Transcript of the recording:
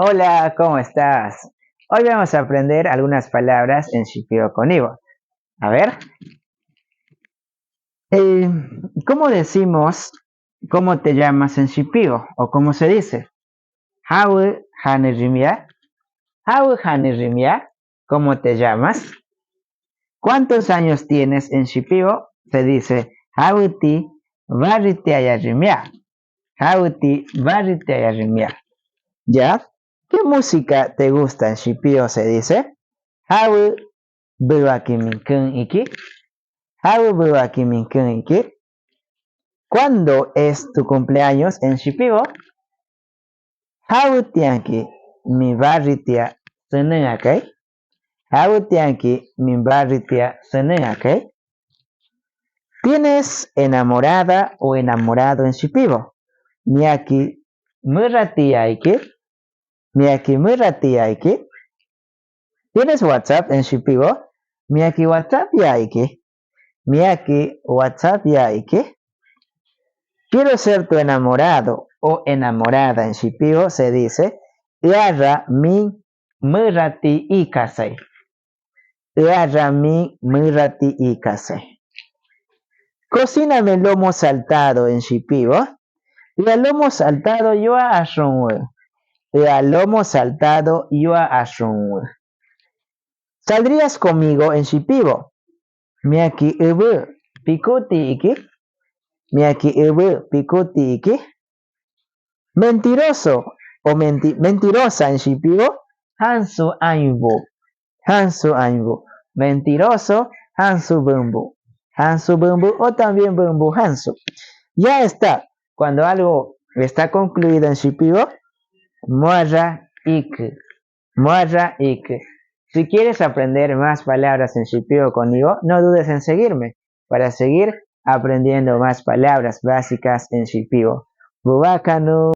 Hola, ¿cómo estás? Hoy vamos a aprender algunas palabras en Shipio con Ivo. A ver, eh, ¿cómo decimos cómo te llamas en Shipio? ¿O cómo se dice? Hawe Hanerimia. Hawe Hanerimia. ¿Cómo te llamas? ¿Cuántos años tienes en Shipio? Se dice Hawiti Variteayarimia. Hawiti Variteayarimia. ¿Ya? ¿Qué música te gusta en Shipio? Se dice Hawe Bewakiminken iki. Hawe Bewakiminken iki. ¿Cuándo es tu cumpleaños en Shipibo? Hawe tianki mi barritia senengakai. Hawe tianki mi barritia senengakai. ¿Tienes enamorada o enamorado en Shipibo? Miaki muratia iki. Miaki muratia iki. ¿Tienes WhatsApp en Shipibo? Miaki WhatsApp ya iki. Miaki WhatsApp ya iki. Quiero ser tu enamorado o enamorada en Shipio se dice Iara mi murati ikase. Iara mi murati ikase. Cocíname lomo saltado en Shipio. Y al lomo saltado yo a ashunwe. Y al lomo saltado yo a ashunwe. ¿Saldrías conmigo en Shipio? Miaki ubu pikuti iki. Miaki ubu pikuti iki. Mentiroso o mentirosa en Shipio, Hansu Ainbu. Hansu Ainbu. Mentiroso, Hansu Bumbu. Hansu Bumbu o también Bumbu Hansu. Ya está. Cuando algo está concluido en Shipio, Muarra Ik. Muarra Ik. Si quieres aprender más palabras en Shipio conmigo, no dudes en seguirme para seguir aprendiendo más palabras básicas en Shipio. Bubakanu.